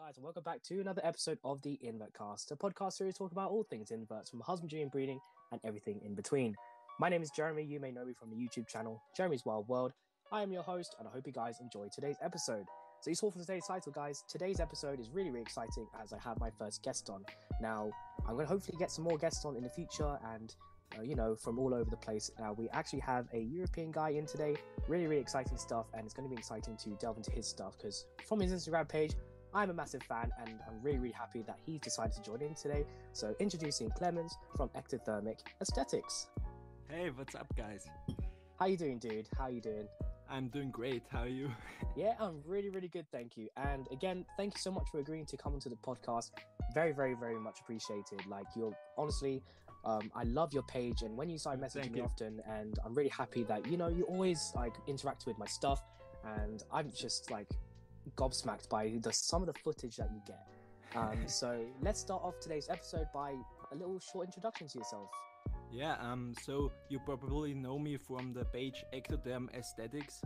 guys, and welcome back to another episode of the Invertcast, a podcast series talking about all things inverts, from husbandry and breeding and everything in between. My name is Jeremy. You may know me from the YouTube channel Jeremy's Wild World. I am your host, and I hope you guys enjoy today's episode. So you saw from today's title, guys, today's episode is really exciting as I have my first guest on. Now, I'm going to hopefully get some more guests on in the future and from all over the place. Now, we actually have a European guy in today. Really exciting stuff, and it's going to be exciting to delve into his stuff because from his Instagram page, I'm a massive fan, and I'm really happy that he's decided to join in today. So, introducing Clemens from Ectothermic Aesthetics. Hey, what's up, guys? How you doing, dude? How you doing? I'm doing great. How are you? Yeah, I'm really good, thank you. And again, thank you so much for agreeing to come onto the podcast. Very much appreciated. Like, you're honestly, I love your page, and when you start messaging me often, and I'm really happy that you always like interact with my stuff, and I'm just like gobsmacked by some of the footage that you get. So let's start off today's episode by a little short introduction to yourself. Yeah, so you probably know me from the page Ectothermic Aesthetics.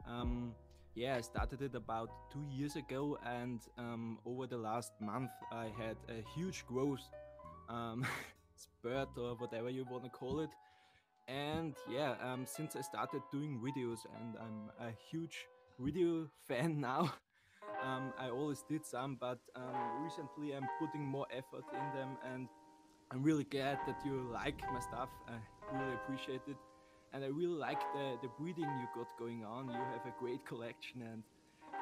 I started it about 2 years ago, and over the last month I had a huge growth spurt, or whatever you want to call it. And since I started doing videos, and I'm a huge video fan now, I always did some, but recently I'm putting more effort in them, and I'm really glad that you like my stuff. I really appreciate it. And I really like the breeding you got going on. You have a great collection, and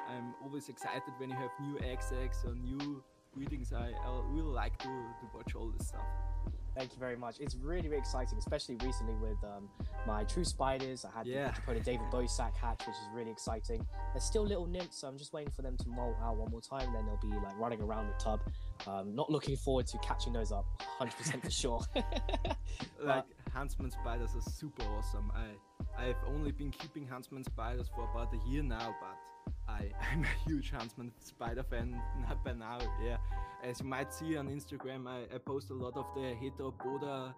I'm always excited when you have new eggs or new breedings. I really like to watch all this stuff. Thank you very much. It's really exciting, especially recently with my true spiders. I had the Metropolitan David Bosack hatch, which is really exciting. They're still little nymphs, so I'm just waiting for them to molt out one more time, and then they'll be like running around the tub. Not looking forward to catching those up 100% for sure. Like, huntsman spiders are super awesome. I've only been keeping huntsman spiders for about a year now, but I'm a huge huntsman spider fan by now. Yeah, as you might see on Instagram, I post a lot of the Heteropoda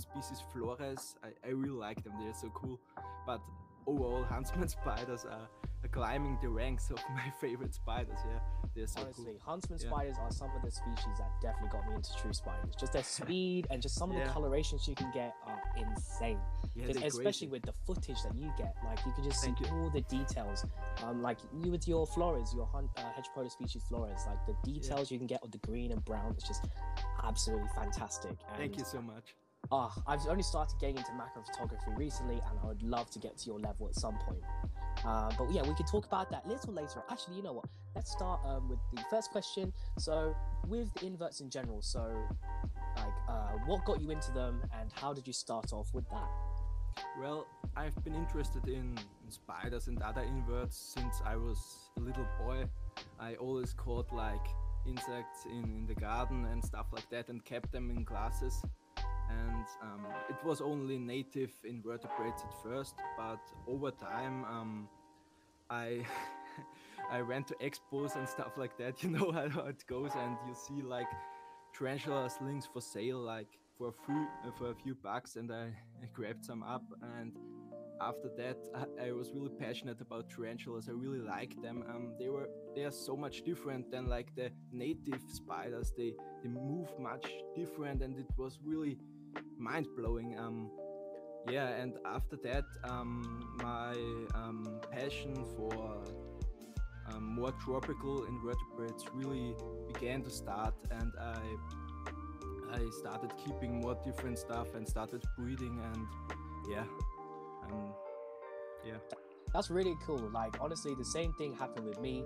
species Flores. I really like them. They're so cool. But overall, huntsman spiders are climbing the ranks of my favorite spiders. Yeah, they're so honestly, cool. Huntsman spiders are some of the species that definitely got me into true spiders. Just their speed and just some of the colorations you can get are insane. Yeah, especially with the footage that you get, like you can just see all the details. Like you with your Flores, your Heteropoda species Flores, like the details you can get of the green and brown, it's just absolutely fantastic. And thank you so much. I've only started getting into macro photography recently, and I would love to get to your level at some point. But yeah, we can talk about that a little later. Actually, you know what? Let's start with the first question. So, with the inverts in general, what got you into them, and how did you start off with that? Well, I've been interested in spiders and other inverts since I was a little boy. I always caught like insects in the garden and stuff like that, and kept them in glasses. And it was only native invertebrates at first, but over time I went to expos and stuff like that. You know how it goes, and you see like tarantula slings for sale, like for a few bucks, and I grabbed some up. And after that I was really passionate about tarantulas. I really liked them. They are so much different than like the native spiders. They move much different, and it was really mind-blowing. And after that my passion for more tropical invertebrates really began to start, and I started keeping more different stuff and started breeding, and That's really cool. Like, honestly, the same thing happened with me.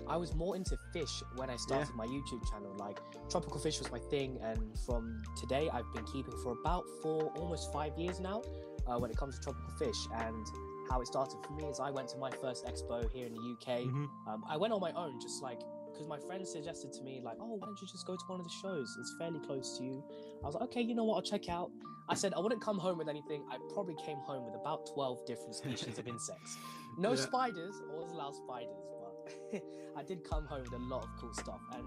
I was more into fish when I started my YouTube channel. Like, tropical fish was my thing, and from today I've been keeping for about almost 5 years now when it comes to tropical fish. And how it started for me is I went to my first expo here in the UK. I went on my own, just like because my friend suggested to me, like, oh, why don't you just go to one of the shows? It's fairly close to you. I was like, okay, you know what? I'll check out. I said I wouldn't come home with anything. I probably came home with about 12 different species of insects. No spiders. I wasn't allowed spiders, but I did come home with a lot of cool stuff. And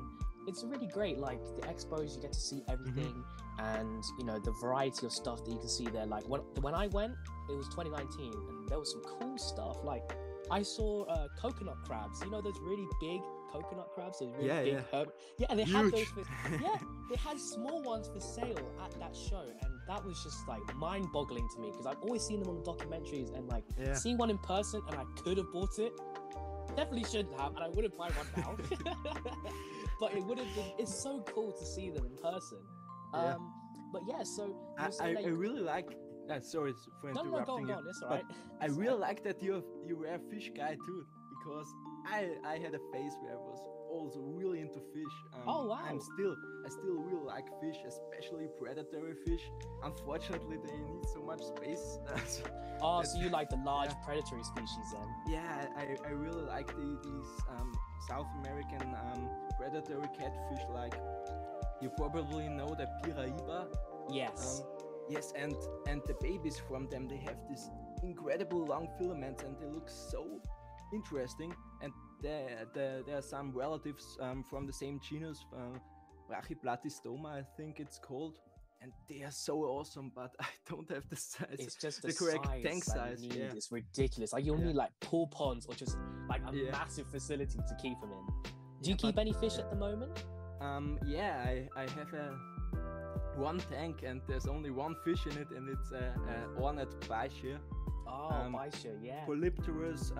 it's really great. Like, the expos, you get to see everything. And, the variety of stuff that you can see there. Like, when I went, it was 2019, and there was some cool stuff. Like, I saw coconut crabs. Those really big coconut crabs, those really Yeah, big yeah. herb. Yeah, and they had Huge. those for yeah, they had small ones for sale at that show, and that was just like mind-boggling to me because I've always seen them on the documentaries and like Yeah. seeing one in person, and I could have bought it. Definitely shouldn't have, and I wouldn't buy one now. But it would have been. It's so cool to see them in person. Yeah. But yeah, so you were I saying that really like. Sorry for no, interrupting go on. you, It's all but right. I It's all really right. like that you were a fish guy too, because I had a phase where I was also really into fish. Oh, wow. I still really like fish, especially predatory fish. Unfortunately, they need so much space. Oh, so you like the large yeah. predatory species then? Yeah, I really like these South American predatory catfish. Like you probably know the Piraiba. Yes. Yes, and the babies from them, they have this incredible long filaments, and they look so interesting. And there are some relatives from the same genus, Brachyplatystoma, I think it's called, and they are so awesome. But I don't have the size. It's just the correct tank that size. you need. Yeah. It's ridiculous. Like you'll need like pool ponds or just like a massive facility to keep them in. Do you keep any fish at the moment? Yeah, I have one tank, and there's only one fish in it, and it's a ornate bichir. Oh, bichir, yeah. Polypterus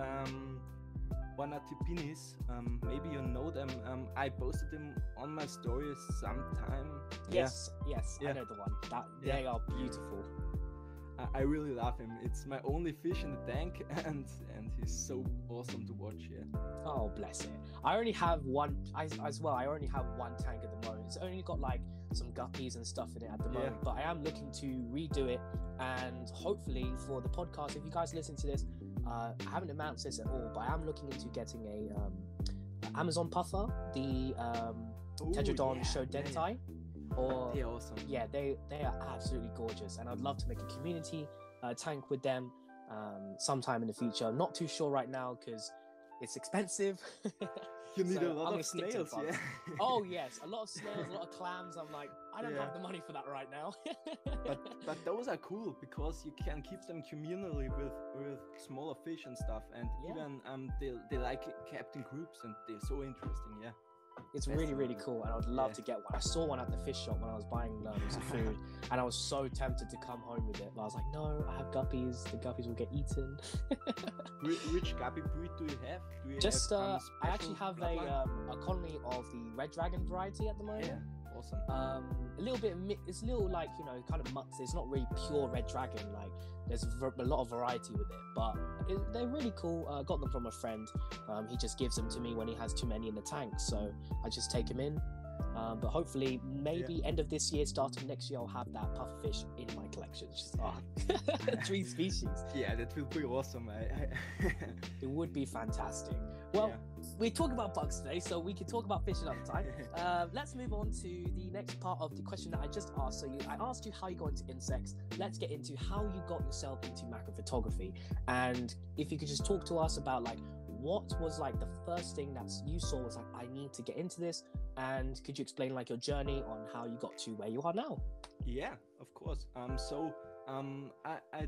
Ornatipinis. Maybe you know them. I posted them on my stories sometime. Yes, I know the one. They are beautiful. I really love him. It's my only fish in the tank, and he's so awesome to watch. Yeah. Oh, bless it. I only have one as well. I only have one tank at the moment. It's only got like some guppies and stuff in it at the moment, but I am looking to redo it, and hopefully for the podcast, if you guys listen to this, I haven't announced this at all, but I am looking into getting a Amazon puffer, the Tetraodon Shodentai. Or they're awesome. Yeah, they are absolutely gorgeous, and I'd love to make a community tank with them sometime in the future. I'm not too sure right now because it's expensive. You need a lot of snails, yeah. Oh yes, a lot of snails, a lot of clams. I'm like, I don't have the money for that right now. but those are cool because you can keep them communally with smaller fish and stuff, and even they like kept in groups, and they're so interesting. Yeah. It's really cool, and I would love to get one. I saw one at the fish shop when I was buying some food, and I was so tempted to come home with it, but I was like, no, I have guppies. The guppies will get eaten. Which guppy breed do you have? I actually have a colony of the red dragon variety at the moment. Yeah, awesome. A little bit it's a little like, you know, kind of mutts. It's not really pure red dragon. Like there's a lot of variety with it, but they're really cool. Got them from a friend. He just gives them to me when he has too many in the tank, so I just take them in. But hopefully, maybe end of this year, start of next year, I'll have that pufferfish in my collection. It's just 3 species. Yeah, that will be awesome. It would be fantastic. Well, we talk about bugs today, so we can talk about fish another time. Let's move on to the next part of the question that I just asked. So I asked you how you got into insects. Let's get into how you got yourself into macro photography. And if you could just talk to us about like, what was like the first thing that you saw was like, I need to get into this? And could you explain like your journey on how you got to where you are now? Yeah, of course. I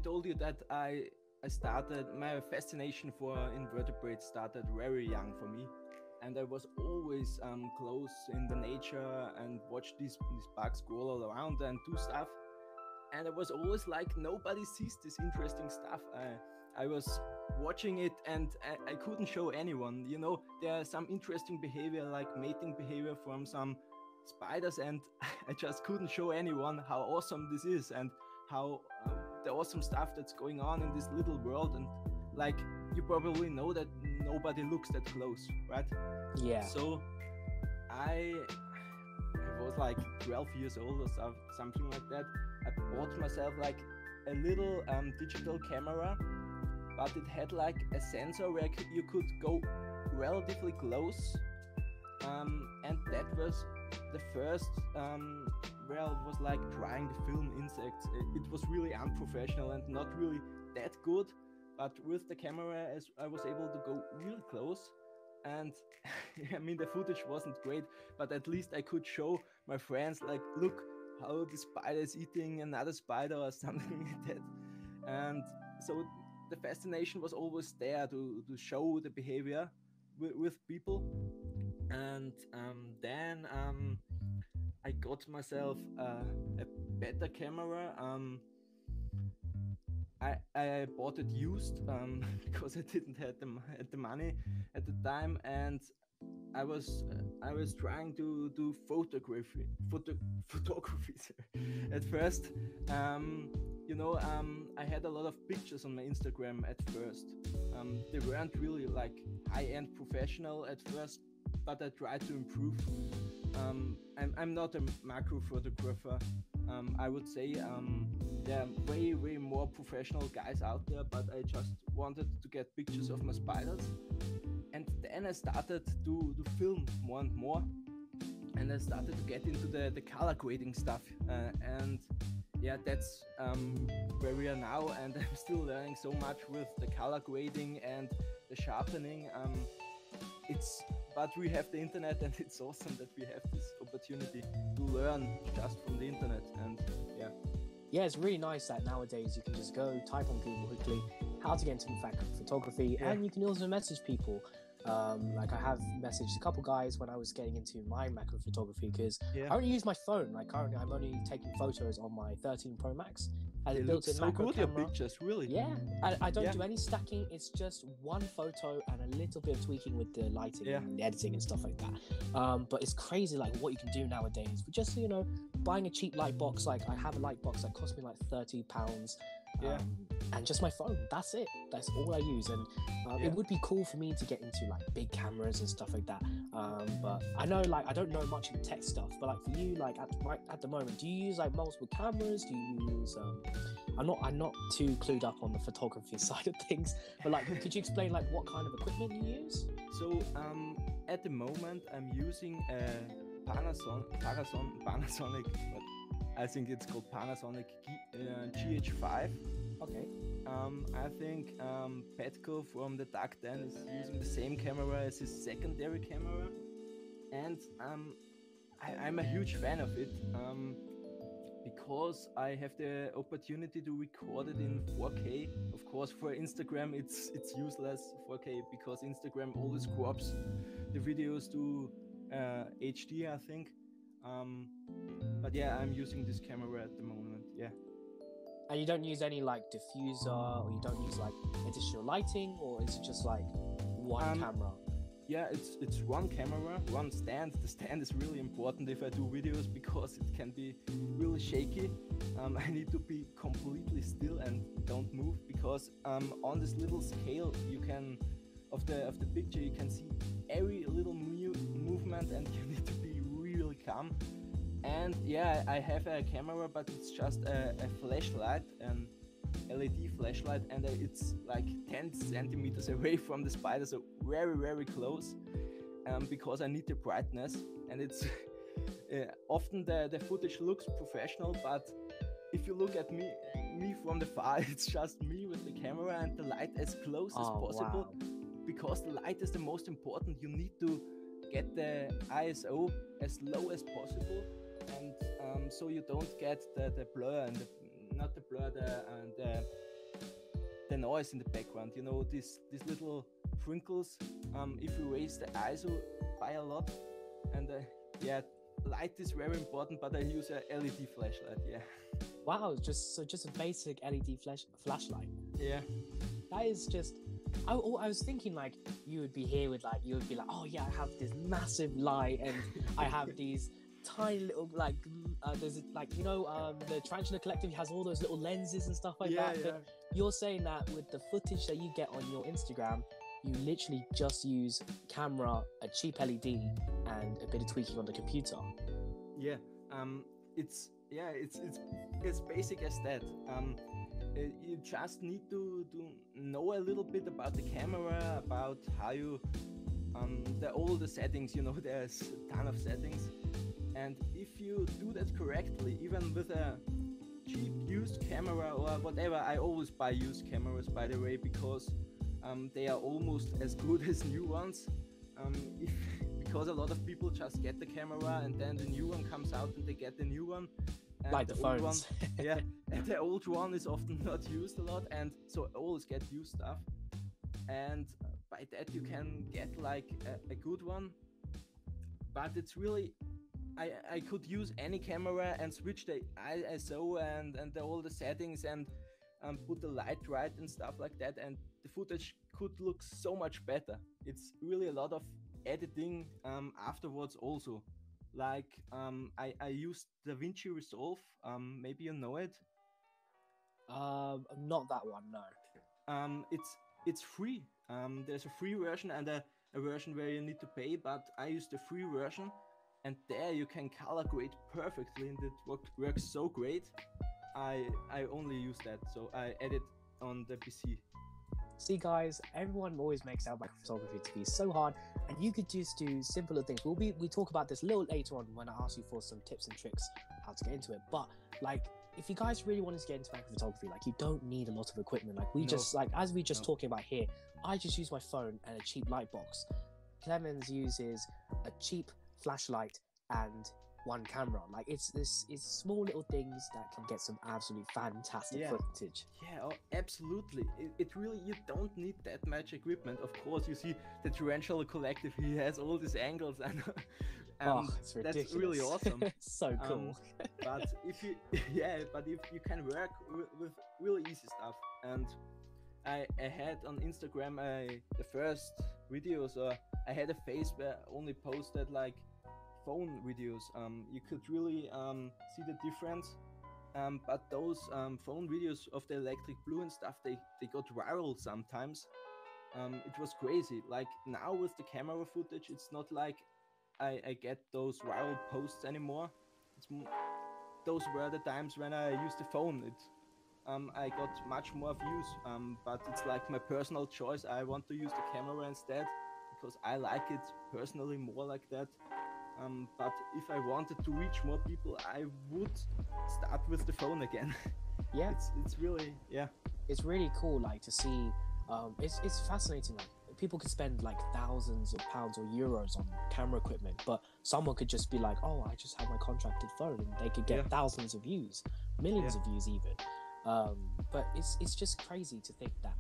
told you that I started, my fascination for invertebrates started very young for me, and I was always close in the nature and watch these bugs crawl all around and do stuff, and I was always like, nobody sees this interesting stuff. I was watching it and I couldn't show anyone. You know, there are some interesting behavior like mating behavior from some spiders, and I just couldn't show anyone how awesome this is and how the awesome stuff that's going on in this little world. And like, you probably know that nobody looks that close, right? Yeah. So I was like 12 years old or something like that. I bought myself like a little digital camera, but it had like a sensor where you could go relatively close, and that was the first where I was like trying to film insects. It was really unprofessional and not really that good, but with the camera I was able to go really close, and I mean the footage wasn't great, but at least I could show my friends like, look how the spider is eating another spider or something like that. And so the fascination was always there to show the behavior with people. And then I got myself a better camera. I bought it used because I didn't have had the money at the time, and I was trying to do photography at first. I had a lot of pictures on my Instagram at first. They weren't really like high-end professional at first, but I tried to improve. I'm not a macro photographer. I would say there are way more professional guys out there, but I just wanted to get pictures of my spiders. And then I started to film more and more, and I started to get into the color grading stuff. And yeah, that's where we are now, and I'm still learning so much with the color grading and the sharpening. But we have the internet, and it's awesome that we have this opportunity to learn just from the internet. And yeah. Yeah, it's really nice that nowadays you can just go type on Google quickly how to get into photography, and you can also message people. Like I have messaged a couple guys when I was getting into my macro photography, because I only use my phone. Like currently I'm only taking photos on my 13 Pro Max. It looks so good, your pictures, really. Yeah, I don't do any stacking. It's just one photo and a little bit of tweaking with the lighting and the editing and stuff like that. But it's crazy like what you can do nowadays with just, buying a cheap light box. Like I have a light box that cost me like £30. And just my phone. That's it. That's all I use. And it would be cool for me to get into like big cameras and stuff like that. But I know like I don't know much in tech stuff. But like for you, like at the moment, do you use like multiple cameras? Do you use? I'm not too clued up on the photography side of things. But like, could you explain like what kind of equipment you use? So at the moment, I'm using a Panasonic, but I think it's called Panasonic GH5. Okay. I think Petco from the Dark 10 is using the same camera as his secondary camera, and I'm a huge fan of it because I have the opportunity to record it in 4K. Of course, for Instagram it's useless 4K because Instagram always crops the videos to HD, I think. But yeah, I'm using this camera at the moment. Yeah. And you don't use any like diffuser, or you don't use like additional lighting, or is it just like one camera? Yeah, it's one camera, one stand. The stand is really important if I do videos because it can be really shaky. I need to be completely still and don't move because on this little scale you can of the picture you can see every little movement, and you need to be really calm. And yeah, I have a camera, but it's just a flashlight, an LED flashlight, and it's like 10 centimeters away from the spider, so very close, because I need the brightness. And it's often the footage looks professional, but if you look at me from the far, it's just me with the camera and the light as close as possible. Wow. Because the light is the most important. You need to get the ISO as low as possible, and so you don't get the blur and the noise in the background. These little crinkles. If you raise the ISO by a lot, and light is very important. But I use a LED flashlight. Yeah. Wow, just a basic LED flashlight. Yeah. That is just. I was thinking like you would be here with like, you would be like, oh yeah, I have this massive light and I have these tiny little like there's like the Tarantula Collective has all those little lenses and stuff like that. But you're saying that with the footage that you get on your Instagram, you literally just use camera, a cheap LED, and a bit of tweaking on the computer. Yeah. It's as basic as that. You just need to know a little bit about the camera, about how you all the settings. There's a ton of settings, and if you do that correctly, even with a cheap used camera or whatever, I always buy used cameras, by the way, because they are almost as good as new ones. Because a lot of people just get the camera and then the new one comes out and they get the new one. Like the phones. Yeah, and the old one is often not used a lot, and so I always get used stuff. And by that you can get like a good one, but it's really, I could use any camera and switch the ISO and all the settings and put the light right and stuff like that, and the footage could look so much better. It's really a lot of editing afterwards also. Like I used DaVinci Resolve, maybe you know it. Not that one, no. It's free. There's a free version and a version where you need to pay, but I use the free version, and there you can color grade perfectly, and it works so great. I only use that, so I edit on the PC. See, guys, everyone always makes out photography to be so hard, and you could just do simpler things. We talk about this a little later on when I ask you for some tips and tricks how to get into it. But like, if you guys really wanted to get into photography, like, you don't need a lot of equipment. Like, as we just talking about here, I just use my phone and a cheap light box. Clemens uses a cheap flashlight and one camera. Like, it's small little things that can get some absolutely fantastic footage. Yeah, oh, absolutely. It really, you don't need that much equipment. Of course, you see the Tarantula Collective, he has all these angles, and it's ridiculous. That's really awesome. So cool. But if you can work with really easy stuff, and I had on Instagram the first videos, I had a phase where I only posted like phone videos. You could really see the difference, but those phone videos of the Electric Blue and stuff, they got viral sometimes. It was crazy. Like, now with the camera footage, it's not like I get those viral posts anymore. Those were the times when I used the phone. I got much more views, but it's like my personal choice. I want to use the camera instead because I like it personally more like that. But if I wanted to reach more people, I would start with the phone again. Yeah, it's really, yeah. It's really cool, like, to see. It's fascinating. Like, people could spend like thousands of pounds or euros on camera equipment, but someone could just be like, "Oh, I just have my contracted phone," and they could get thousands of views, millions of views even. But it's just crazy to think that.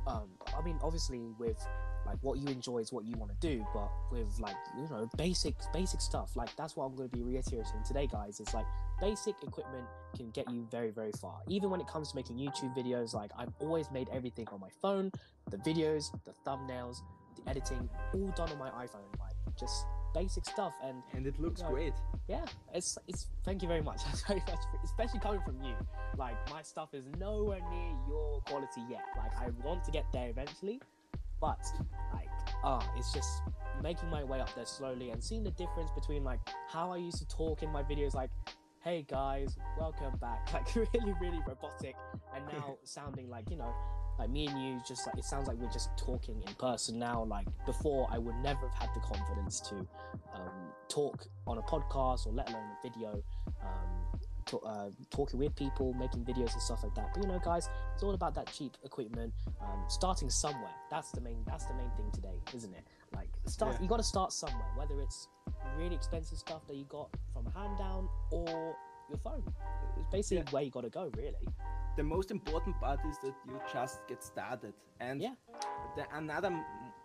I mean, obviously, with like what you enjoy is what you want to do, but with, like, you know, basic stuff, like, that's what I'm going to be reiterating today, guys. It's like, basic equipment can get you very, very far. Even when it comes to making YouTube videos, like, I've always made everything on my phone, the videos, the thumbnails, the editing, all done on my iPhone, like, just basic stuff. And it looks great. Yeah, it's thank you very much. Very much, especially coming from you. Like, my stuff is nowhere near your quality yet. Like, I want to get there eventually, but like, it's just making my way up there slowly and seeing the difference between, like, how I used to talk in my videos, like, "Hey guys, welcome back," like, really, really robotic, and now sounding like, you know, like me and you, just like, it sounds like we're just talking in person now. Like, before, I would never have had the confidence to talk on a podcast, or let alone a video, talking with people, making videos and stuff like that. But, you know, guys, it's all about that cheap equipment, starting somewhere. That's the main thing today, isn't it? Like, you got to start somewhere, whether it's really expensive stuff that you got from a hand down or your phone. It's basically where you got to go, really. The most important part is that you just get started, and another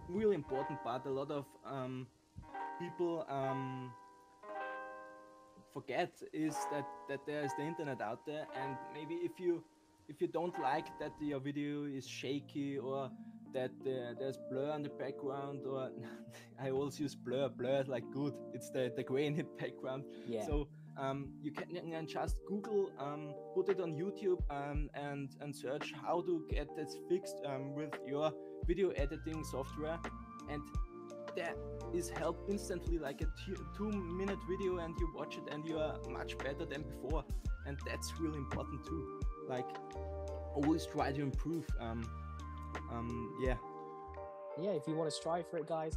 really important part, a lot of people forget, is that there is the internet out there, and maybe if you don't like that your video is shaky, or that there's blur in the background, or I always use blur is like good, it's the grain in the background. So you can just Google, put it on YouTube, and search how to get this fixed with your video editing software, and there is help instantly, like a 2-minute video, and you watch it and you are much better than before. And that's really important too. Like, always try to improve. If you want to strive for it, guys,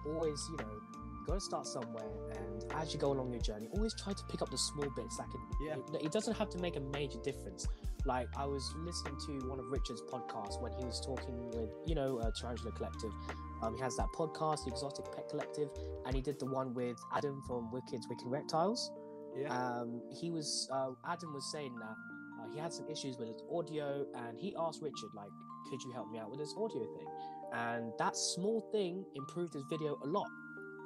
always, you know, you got to start somewhere, and as you go along your journey, always try to pick up the small bits that can. It doesn't have to make a major difference. Like, I was listening to one of Richard's podcasts when he was talking with, you know, Tarantula Collective. He has that podcast, the Exotic Pet Collective, and he did the one with Adam from Wicked Reptiles. Adam was saying that he had some issues with his audio, and he asked Richard, like, "Could you help me out with this audio thing?" And that small thing improved his video a lot.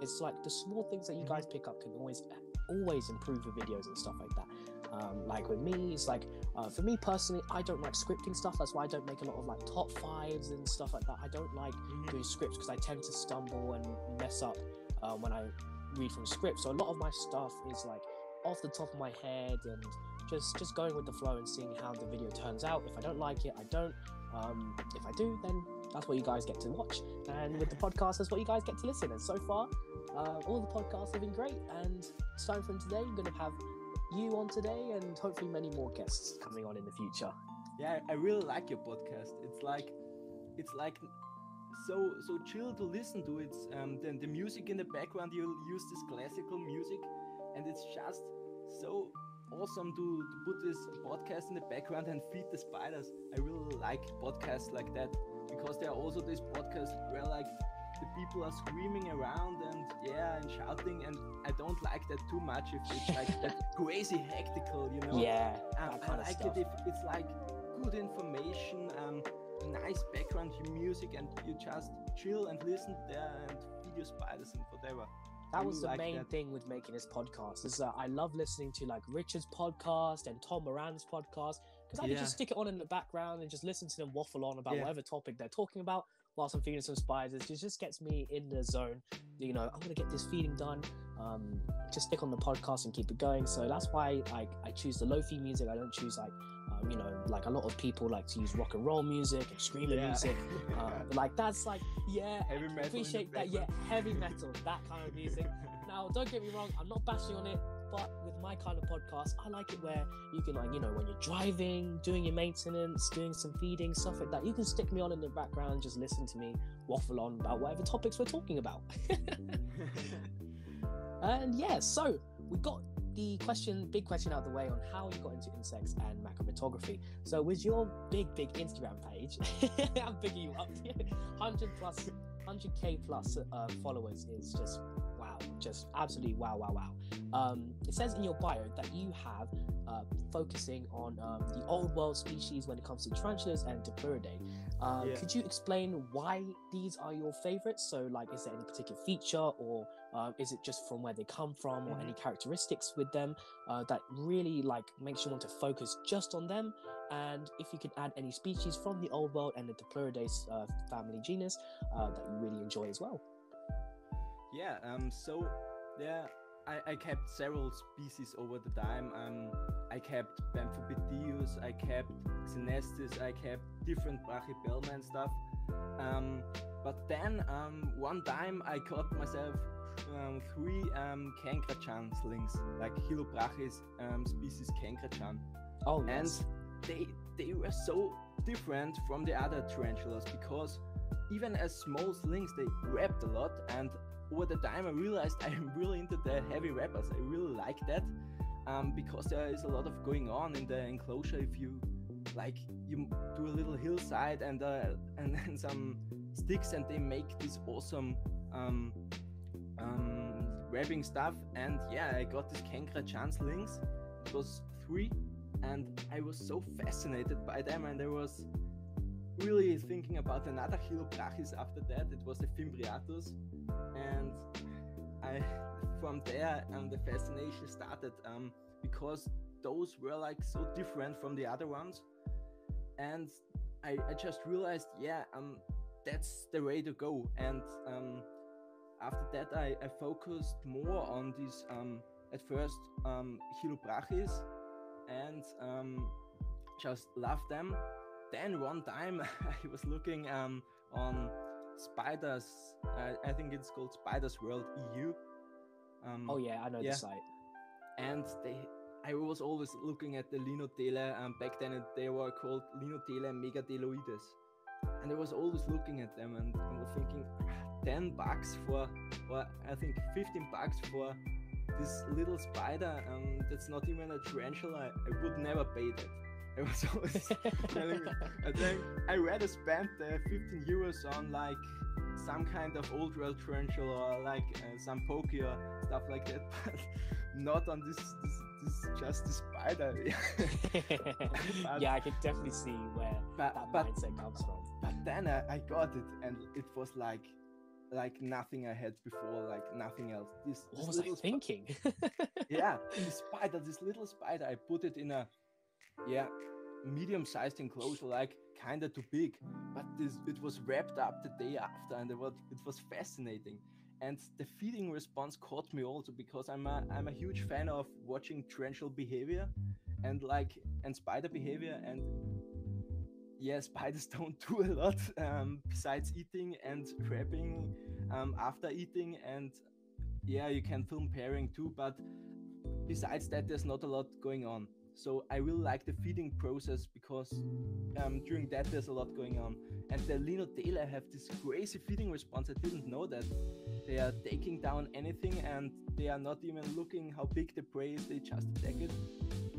it's like the small things that you guys pick up can always improve your videos and stuff like that. Like with me, it's like for me personally, I don't like scripting stuff. That's why I don't make a lot of like top fives and stuff like that. I don't like doing scripts because I tend to stumble and mess up when I read from scripts. So a lot of my stuff is like off the top of my head and just going with the flow and seeing how the video turns out. If I don't like it, I don't. If I do, then that's what you guys get to watch. And with the podcast, that's what you guys get to listen. And so far, all the podcasts have been great. And starting from today, I'm going to have you on today and hopefully many more guests coming on in the future. Yeah, I really like your podcast. It's like so chill to listen to. It's the music in the background, you use this classical music, and it's just so awesome to put this podcast in the background and feed the spiders. I really like podcasts like that, because there are also these podcasts where like the people are screaming around and shouting, and I don't like that too much if it's like that crazy hectical, you know. Yeah, I like it if it's like good information, nice background music, and you just chill and listen there and feed your spiders and whatever. That was the main thing with making this podcast, is that I love listening to like Richard's podcast and Tom Moran's podcast, because I can just stick it on in the background and just listen to them waffle on about whatever topic they're talking about whilst I'm feeding some spiders. It just gets me in the zone. You know, I'm going to get this feeding done. Just stick on the podcast and keep it going. So that's why I choose the lo-fi music. I don't choose like, you know, like a lot of people like to use rock and roll music and screaming music. Like that's like, heavy metal, appreciate that. Yeah, heavy metal, that kind of music. Now, don't get me wrong, I'm not bashing on it, but with my kind of podcast, I like it where you can, like, you know, when you're driving, doing your maintenance, doing some feeding, stuff like that, you can stick me on in the background, just listen to me waffle on about whatever topics we're talking about. And yeah, so we got the big question out of the way on how you got into insects and macrophotography. So with your big Instagram page, I'm bigging you up, 100k plus followers is just wow, just absolutely wow. It says in your bio that you have focusing on the old world species when it comes to tarantulas and Dipluridae. Could you explain why these are your favorites? So like, is there any particular feature, or is it just from where they come from, or any characteristics with them that really like makes you want to focus just on them? And if you could add any species from the old world and the Dipluridae family genus that you really enjoy as well. I kept several species over the time. I kept Bamphobetius, I kept Xenestis, I kept different Brachypelma and stuff. But then one time I caught myself 3 Cancrachan slings, like Hylobrachys species Cancrachan. Oh, yes. And they were so different from the other tarantulas, because even as small slings they wrapped a lot, and over the time I realized I'm really into the heavy wrappers. I really like that, because there is a lot of going on in the enclosure. If you you do a little hillside and then some sticks, and they make this awesome wrapping stuff. And I got this Cancrachan slings. It was 3, and I was so fascinated by them, and I was really thinking about another Hylobrachys after that. It was a Fimbriatus, and from there the fascination started, because those were like so different from the other ones, and I just realized that's the way to go. And after that I focused more on these at first Hylobrachys, and just loved them. Then one time I was looking on Spiders, I think it's called Spiders World EU. I know the site. And I was always looking at the Linotele. Back then they were called Linotele Megadeloides, and I was always looking at them, and I was thinking, $10 for, or I think $15 for this little spider. That's not even a tarantula. I would never pay that. I was always telling me, I think I rather spend the 15 euros on like some kind of old world tarantula, or like some pokey or stuff like that, but not on this just this spider. I can definitely see where that mindset comes from. But then I got it, and it was like like nothing I had before, like nothing else. What was I thinking? Yeah, this little spider, I put it in a medium-sized enclosure, like kinda too big, but it was wrapped up the day after, and it was fascinating. And the feeding response caught me also, because I'm a huge fan of watching torrential behavior and spider behavior. And yeah, spiders don't do a lot besides eating and trapping after eating, and yeah, you can film pairing too, but besides that, there's not a lot going on. So I really like the feeding process, because during that there's a lot going on. And the Linodela have this crazy feeding response. I didn't know that. They are taking down anything, and they are not even looking how big the prey is, they just attack it.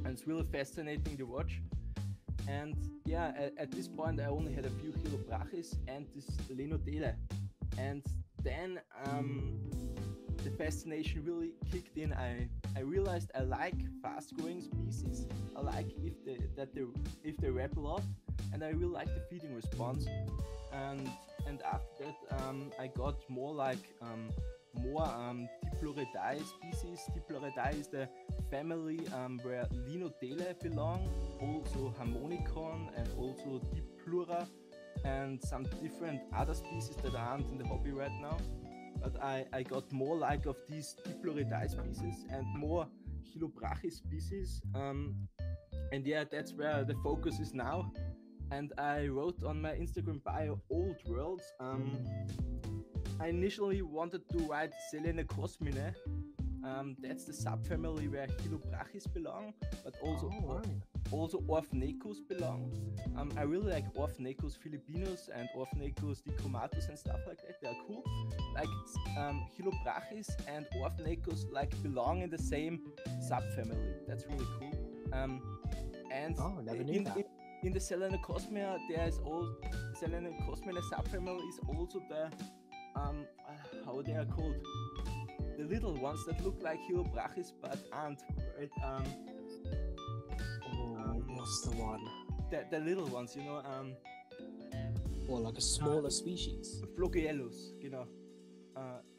And it's really fascinating to watch. And yeah, at this point I only had a few Chilobrachis and this Linodela. And then the fascination really kicked in. I realized I like fast-growing species. I like if they rap a lot, and I really like the feeding response. And after that, I got more Diploridae species. Diploridae is the family where Linodela belong, also Harmonicon and also Diplura, and some different other species that aren't in the hobby right now. But I got more of these Diploridae species and more Chilobrachi species. And yeah, that's where the focus is now. And I wrote on my Instagram bio Old Worlds. I initially wanted to write Selenocosmine. That's the subfamily where Chilobrachis belong, but also Orphnecus belong. I really like Orphnecus philippinus and Orphnecus dichromatus and stuff like that. They are cool. Like Chilobrachis and Orphnecus belong in the same subfamily. That's really cool. And never knew that. In the Selenocosmia, there is all Selenocosmina subfamily is also the how they are called, the little ones that look like Chilobrachis but aren't, right? What's the one? The little ones, you know. Or like a smaller species. Flogellus, you know.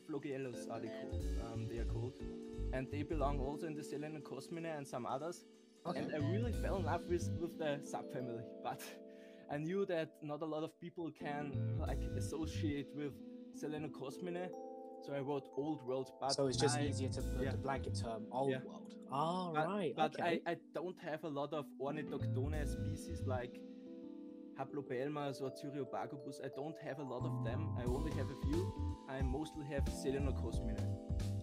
Flogellus are they called? They are called, and they belong also in the Selenocosmina and some others. Okay. And I really fell in love with the subfamily, but I knew that not a lot of people can associate with Selenocosmina, so I wrote Old World. But so it's just easier to put the blanket term Old World. Oh, right. But okay. I don't have a lot of ornithoctone species like Haplobelmas or Cyriopagopus. I don't have a lot of them. I only have a few. I mostly have Selenocosmina.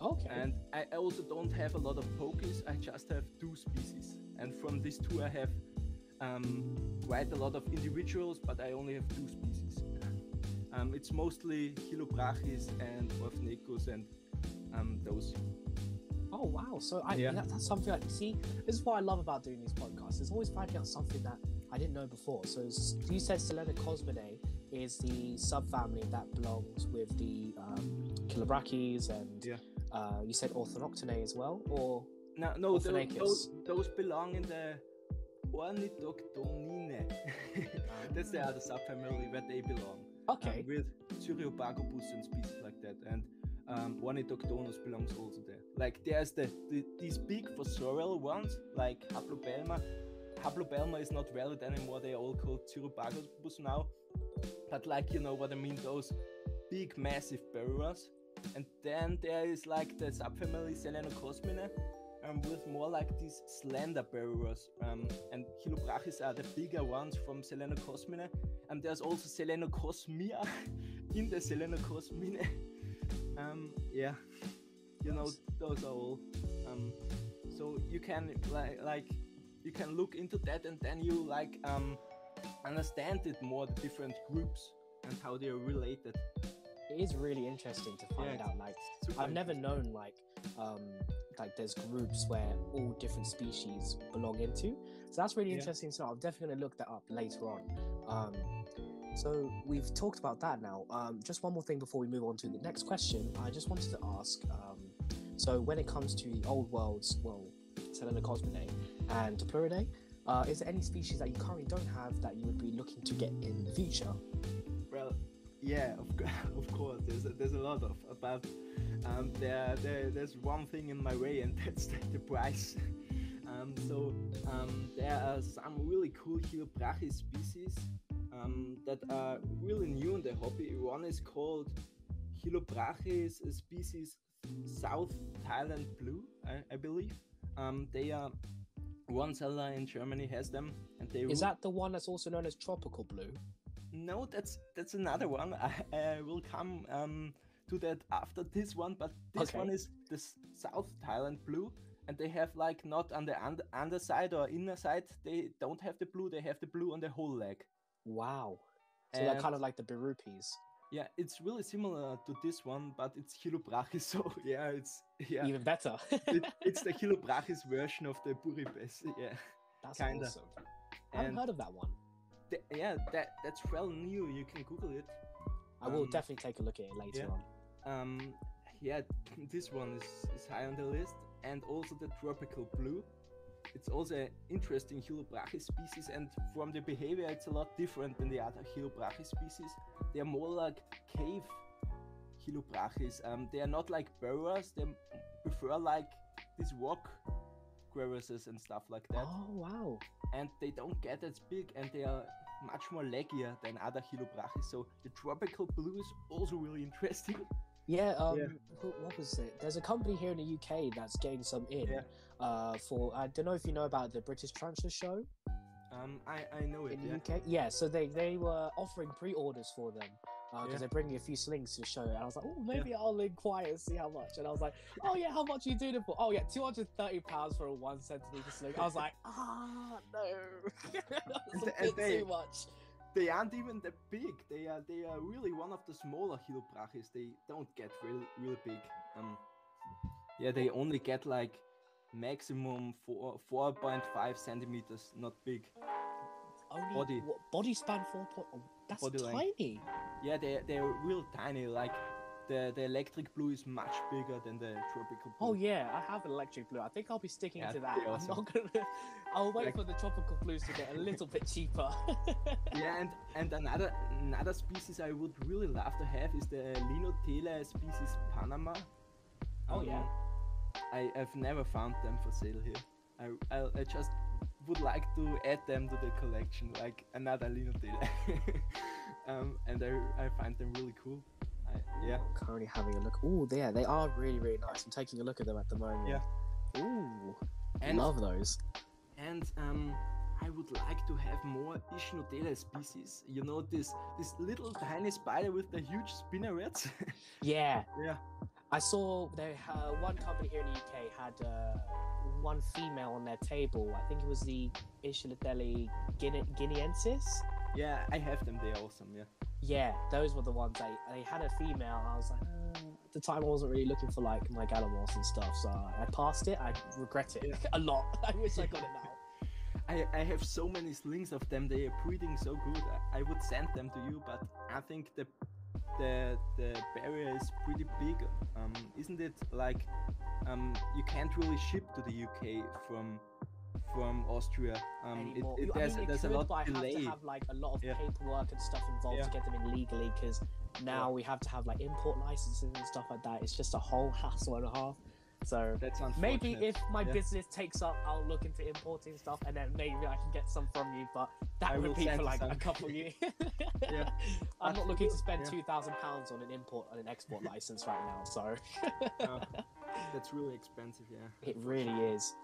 Okay. And I also don't have a lot of pokies. I just have 2 species. And from these 2 I have quite a lot of individuals, but I only have 2 species. It's mostly Chilobrachis and Orphnecus and those. Oh wow! So that's something see. This is what I love about doing these podcasts. It's always finding out something that I didn't know before. So you said Selenocosmidae is the subfamily that belongs with the Chilobrachis, and you said Orthodoctinae as well, or no, those belong in the Ornithoctonine. That's the other subfamily where they belong. Okay. With Cyriopagopus and species like that, and Ornithoctonus belongs also there. Like there's these big fossorial ones like Haplobelma. Haplobelma is not valid anymore. They are all called Cyriopagopus now. But you know what I mean, those big massive burrowers. And then there is the subfamily Selenocosmina, with more these slender burrowers. And Chilobrachis are the bigger ones from Selenocosmina. And there's also Selenocosmia in the Selenocosmine. You know, those are all. So you can you can look into that, and then you understand it more, the different groups and how they are related. It is really interesting to find out. I've never known there's groups where all different species belong into. So that's really interesting. So I'm definitely going to look that up later on. So we've talked about that now. Just one more thing before we move on to the next question. I just wanted to ask, so when it comes to the old worlds, Selenocosmidae and Diploridae, is there any species that you currently don't have that you would be looking to get in the future? Well, Yeah, of course. There's a lot of, but there's one thing in my way, and that's the price. There are some really cool Hydrobrachis species that are really new in the hobby. One is called Hydrobrachis species South Thailand Blue, I believe. They are one seller in Germany has them, and they Is that the one that's also known as tropical blue? No, that's another one. I will come to that after this one, but this one is the South Thailand Blue, and they have like not on the underside or inner side. They don't have the blue. They have the blue on the whole leg. Wow. So they're kind of like the Birupis. Yeah, it's really similar to this one, but it's Hydrobrachis, so it's even better. it's the Hydrobrachis version of the Buribes. Yeah, that's kinda awesome. I haven't heard of that one. That's well new. You can Google it. I will definitely take a look at it later on. This one is high on the list, and also the tropical blue. It's also an interesting Hydrobrachis species, and from the behavior, it's a lot different than the other Hydrobrachis species. They are more like cave Hydrobrachis. They are not like burrowers. They prefer like these rock crevices and stuff like that. Oh wow! And they don't get as big, and they are much more leggier than other Hydrobrachis. So the tropical blue is also really interesting. Yeah, what was it? There's a company here in the UK that's getting some in for, I don't know if you know about the British Transfer Show. I know it, in the UK. Yeah, so they were offering pre-orders for them because they're bringing a few slings to the show. And I was like, oh, maybe I'll inquire and see how much. And I was like, oh yeah, how much are you doing it for? Oh yeah, £230 for a 1 centimeter sling. I was like, no, that's a bit too much. They aren't even that big. They are really one of the smaller Hydrobrachis. They don't get real big. They only get like maximum 4.5 centimeters, not big. Only body span 4. That's body tiny. Yeah, they're real tiny. Like the electric blue is much bigger than the tropical blue. Oh yeah, I have an electric blue. I think I'll be sticking to that. Awesome. I'm not gonna. I'll wait for the tropical blues to get a little bit cheaper. and another species I would really love to have is the Linotela species Panama. I've never found them for sale here. I just would like to add them to the collection, like another Linotela. And I find them really cool. I'm currently having a look. Oh, they are really, really nice. I'm taking a look at them at the moment. Yeah. Ooh, I love those. And I would like to have more Ischnodela species. You know, this little tiny spider with the huge spinnerets. Yeah. Yeah. I saw one company here in the UK had one female on their table. I think it was the Ischnodela guineensis. Yeah, I have them. They're awesome. Yeah. Yeah, those were the ones they had a female. And I was like, at the time I wasn't really looking for like my Gallimorphs and stuff, so I passed it. I regret it a lot. I wish I got it now. I have so many slings of them. They are breeding so good. I would send them to you, but I think the barrier is pretty big. Isn't it like you can't really ship to the UK from Austria? There's a lot of delay. Have to have like a lot of paperwork and stuff involved to get them in legally, because now we have to have like import licenses and stuff like that. It's just a whole hassle and a half. So maybe if my business takes up, I'll look into importing stuff, and then maybe I can get some from you. But that would be for like a couple of years. I'm not looking to spend £2,000 on an import and an export license right now. So that's really expensive. Yeah, it really is.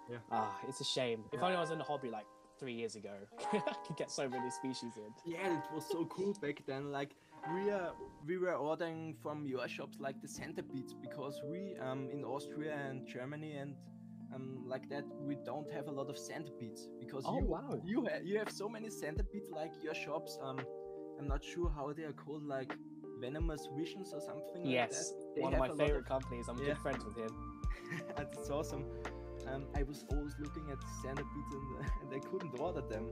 It's a shame. If only I was in the hobby like 3 years ago, I could get so many species in. Yeah, it was so cool back then. Like we were ordering from your shops like the centipedes, because we in Austria and Germany and like that, we don't have a lot of centipedes, because you have so many centipedes, like your shops. I'm not sure how they are called, like Venomous Visions or something. Yes, like that. One of my favorite companies. I'm good friends with him. That's awesome. I was always looking at centipedes and I couldn't order them.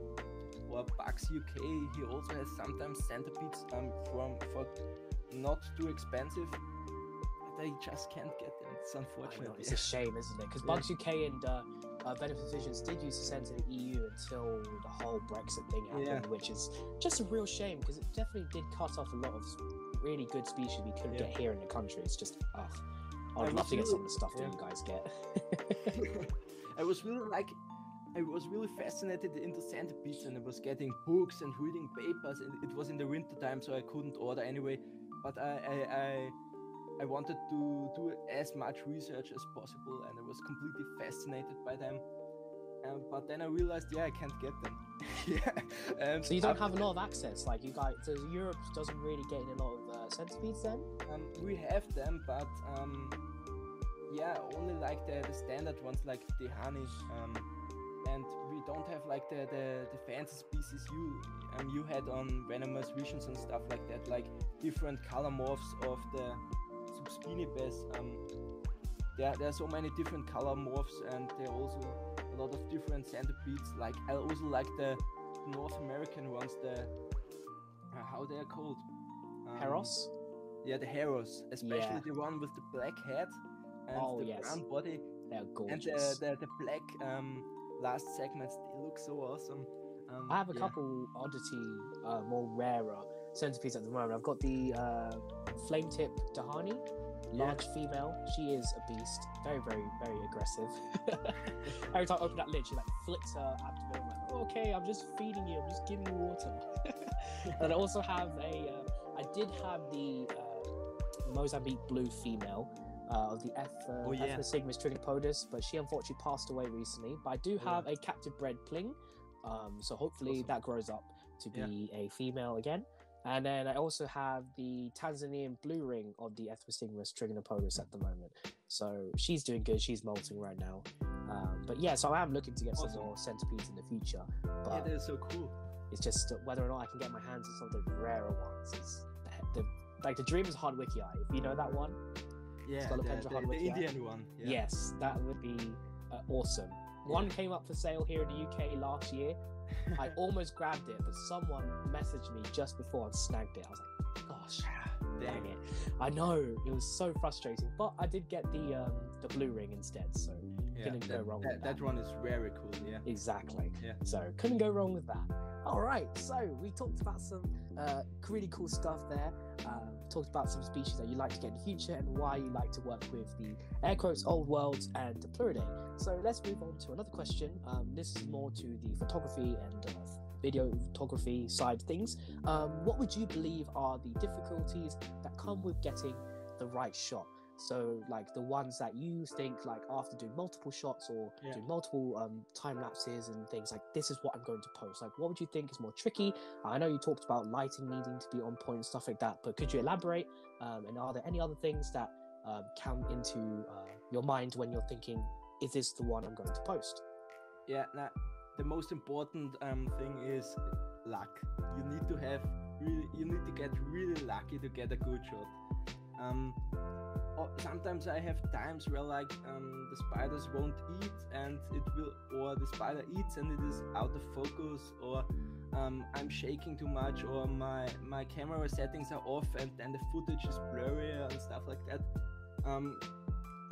Or Bugs UK, he also has sometimes centipedes for not too expensive, but I just can't get them. It's unfortunate. It's a shame, isn't it? Because Bugs UK and Benefit Visions did used to send to the EU until the whole Brexit thing happened, which is just a real shame, because it definitely did cut off a lot of really good species we couldn't get here in the country. It's just, I'd I love to get was some of the stuff that really- you guys get. I was really fascinated into centipedes, and I was getting books and reading papers, and it was in the winter time, so I couldn't order anyway. But I wanted to do as much research as possible, and I was completely fascinated by them. But then I realized, I can't get them. And So you don't have a lot of access, like you guys. So Europe doesn't really get in a lot of centipedes then. We have them, but only like the standard ones, like the honey. And we don't have like the fancy species you had on venomous visions and stuff like that, like different color morphs of the subspinibes. There are so many different color morphs, and there are also a lot of different centipedes. Like I also like the North American ones, how they are called. Heros. Yeah, the Heros, especially the one with the black head and the brown body. They're gorgeous. And the black last segments, they look so awesome. I have a couple oddity, more rarer centipedes at the moment. I've got the flame tip Dahani, large female. She is a beast. Very, very, very aggressive. Every time I open that lid, she like flicks her abdomen. I'm like, okay, I'm just feeding you. I'm just giving you water. And I also have I did have the Mozambique blue female. Of the Ethnosigmus trinipodus, but she unfortunately passed away recently. But I do have a captive bred pling, so hopefully that grows up to be a female again. And then I also have the Tanzanian blue ring of the Ethnosigmus trinipodus at the moment. So she's doing good. She's molting right now. But yeah, so I am looking to get some more centipedes in the future. But they're so cool. It's just whether or not I can get my hands on some of the rarer ones. It's the dream is Hardwicki Eye. If you know that one. Yeah, the Indian one. Yeah. Yes, that would be awesome. One came up for sale here in the UK last year. I almost grabbed it, but someone messaged me just before I snagged it. I was like, gosh, dang it. I know, it was so frustrating, but I did get the blue ring instead, so couldn't go wrong with that. That one is very cool, yeah. Exactly. Yeah. So couldn't go wrong with that. All right, so we talked about some really cool stuff there. Talked about some species that you like to get in the future and why you like to work with the air quotes old worlds and the Pluridae. So let's move on to another question. This is more to the photography and video photography side of things. What would you believe are the difficulties that come with getting the right shot? So like the ones that you think like after doing multiple shots or doing multiple time lapses and things, like this is what I'm going to post. Like what would you think is more tricky? I know you talked about lighting needing to be on point and stuff like that, but could you elaborate? And are there any other things that come into your mind when you're thinking, is this the one I'm going to post? Yeah, now the most important thing is luck. You need to get really lucky to get a good shot. Sometimes I have times where like the spiders won't eat and or the spider eats and it is out of focus, or I'm shaking too much, or my camera settings are off and then the footage is blurry and stuff like that.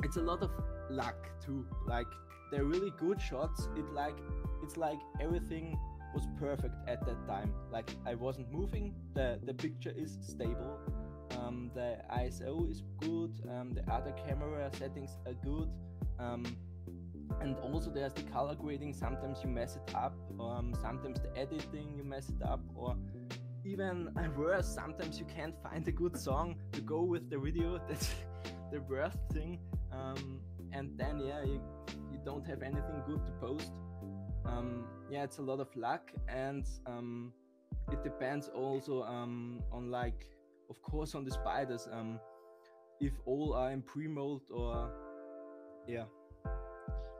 It's a lot of luck too. Like they're really good shots. It's like everything was perfect at that time. Like I wasn't moving. The picture is stable. The ISO is good, the other camera settings are good, and also there's the color grading. Sometimes you mess it up, sometimes the editing you mess it up, or even worse, sometimes you can't find a good song to go with the video. That's the worst thing, and then you don't have anything good to post. It's a lot of luck, and it depends also on like, of course, on the spiders, if all are in pre-mold or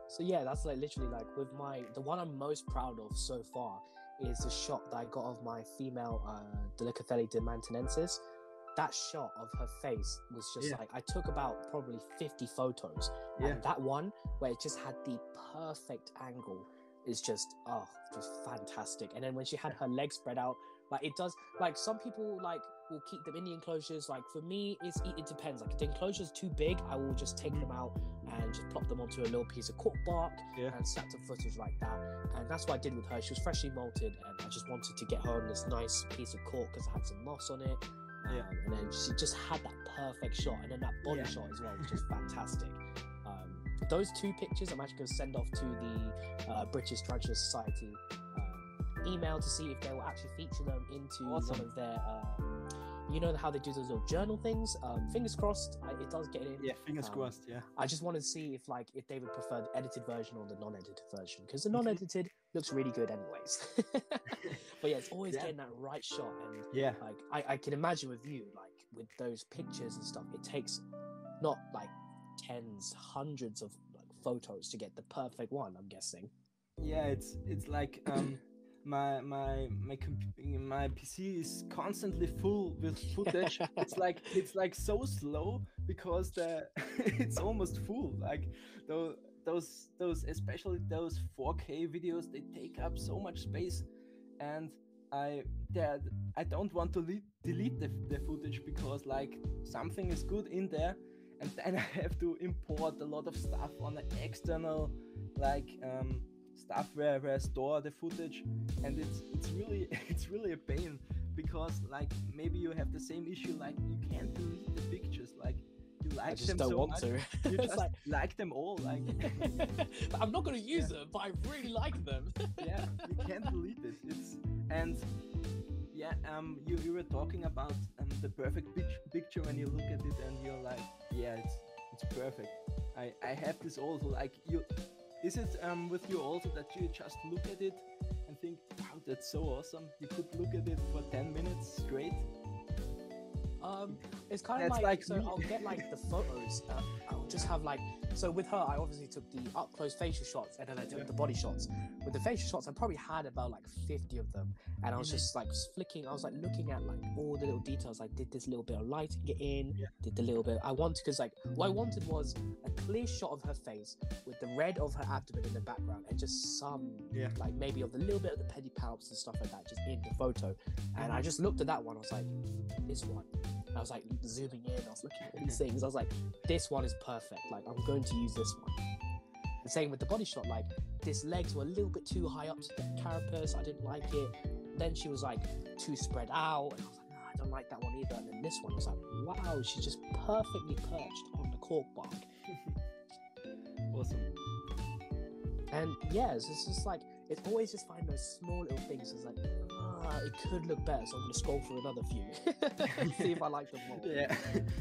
So that's like literally like with the one I'm most proud of so far is the shot that I got of my female Dolichothele demantinensis. That shot of her face was just like, I took about probably 50 photos, and that one where it just had the perfect angle is just fantastic. And then when she had her legs spread out, like it does, like some people like will keep them in the enclosures. Like for me, it depends. Like if the enclosure's too big, I will just take them out and just plop them onto a little piece of cork bark and snap some footage like that. And that's what I did with her. She was freshly molted, and I just wanted to get her on this nice piece of cork because it had some moss on it. And then she just had that perfect shot, and then that body shot as well was just fantastic. Those two pictures I'm actually going to send off to the British Tarantula Society email to see if they will actually feature them into one of their you know how they do those little journal things. Fingers crossed it does get in. Yeah, fingers crossed. Yeah, I just want to see if they would prefer the edited version or the non-edited version, because the non-edited looks really good anyways. But yeah, it's always getting that right shot. And like I can imagine with you, like with those pictures and stuff, it takes not like tens, hundreds of like photos to get the perfect one, I'm guessing. Yeah, it's like my PC is constantly full with footage. it's like so slow because it's almost full. Like those especially those 4K videos, they take up so much space, and I don't want to delete the footage because like something is good in there, and then I have to import a lot of stuff on an external like stuff where I store the footage, and it's really a pain, because like maybe you have the same issue, like you can't delete the pictures, like you like them so much, you just like them all, like but I'm not going to use them, but I really like them. Yeah, you can't delete it. You were talking about the perfect picture when you look at it and you're like, yeah, it's perfect. I have this also, like you. Is it with you also that you just look at it and think, wow, that's so awesome? You could look at it for 10 minutes straight? It's kind of like so I'll get like the photos. I'll just have like, so with her, I obviously took the up close facial shots, and then I took the body shots. With the facial shots, I probably had about like 50 of them, and I was just like flicking. I was like looking at like all the little details. I did this little bit of lighting get in, did the little bit I wanted, because like what I wanted was a clear shot of her face with the red of her abdomen in the background, and just some like maybe of the little bit of the pedipalps and stuff like that just in the photo. And I just looked at that one. I was like, this one. I was like zooming in, I was looking at all these things. I was like, this one is perfect. Like, I'm going to use this one. The same with the body shot. Like, this legs were a little bit too high up to the carapace. I didn't like it. Then she was like too spread out, and I was like, nah, I don't like that one either. And then this one was like, wow, she's just perfectly perched on the cork bark. Awesome. And yeah, it's just like, it's always just finding those small little things. It's like, it could look better, so I'm going to scroll through another few and see if I like them more. Yeah,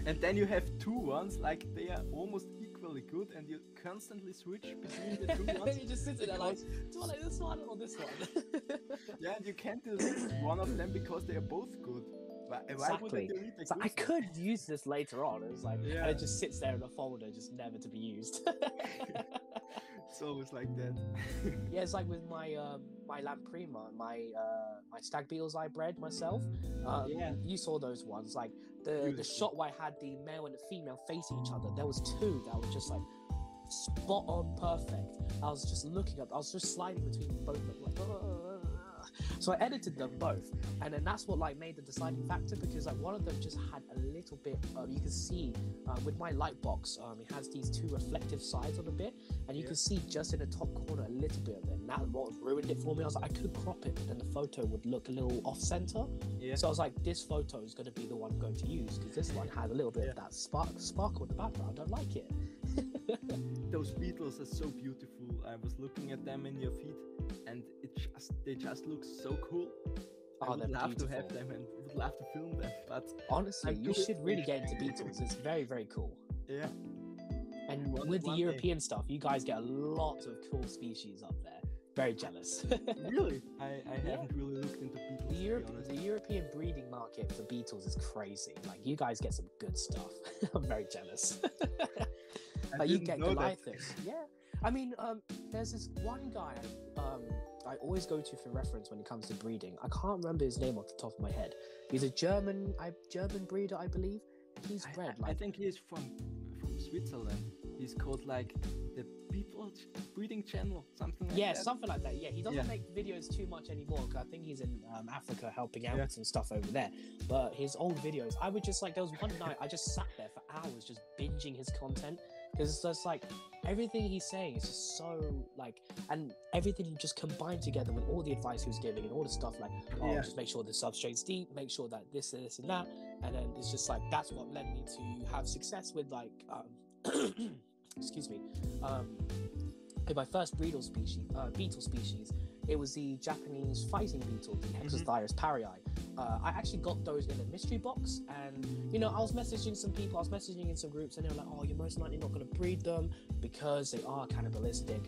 and then you have two ones, like they are almost equally good, and you constantly switch between the two ones. You just sit there like, do I like this one or this one? Yeah, and you can't delete one of them because they are both good. Why would I delete the good I could use this later on. It was like, and it just sits there in a folder, just never to be used. It's always like that. Yeah, it's like with my my Lamprima, my stag beetles I bred myself. You saw those ones, like the shot where I had the male and the female facing each other. There was two that were just like spot on perfect. I was just looking up, I was just sliding between both of them, like, so I edited them both, and then that's what like made the deciding factor, because like one of them just had a little bit you can see with my light box, it has these two reflective sides on a bit, and you can see just in the top corner a little bit of it, and that what ruined it for me. I was like, I could crop it, but then the photo would look a little off center. So I was like, this photo is going to be the one I'm going to use, because this one had a little bit of that sparkle in the background. I don't like it. Those beetles are so beautiful. I was looking at them in your feed, and they just look so cool. I would love to have them and would love to film them, but honestly, you should really get into beetles. It's very, very cool. Yeah. And with the European stuff, you guys get a lot of cool species up there. Very jealous. Really? I haven't really looked into beetles. The European breeding market for beetles is crazy. Like, you guys get some good stuff. I'm very jealous. Like, you get Goliathus. Yeah. I mean, there's this one guy I always go to for reference when it comes to breeding. I can't remember his name off the top of my head. He's a German breeder, I believe. He's bred like... I think he's from Switzerland. He's called like the Beetle Breeding Channel, something like that. Yeah, something like that. Yeah, he doesn't make videos too much anymore, because I think he's in Africa helping out with some stuff over there. But his old videos, I would just like, there was one night I just sat there for hours just binging his content. because it's just like everything he's saying is just so like, and everything just combined together with all the advice he was giving and all the stuff like, just make sure the substrate's deep, make sure that this and this and that, and then it's just like that's what led me to have success with like excuse me, with my first beetle species. It was the Japanese fighting beetle, the Hexostyrus parii. I actually got those in a mystery box, and I was messaging some people, I was messaging in some groups, and they were like, "Oh, you're most likely not going to breed them because they are cannibalistic.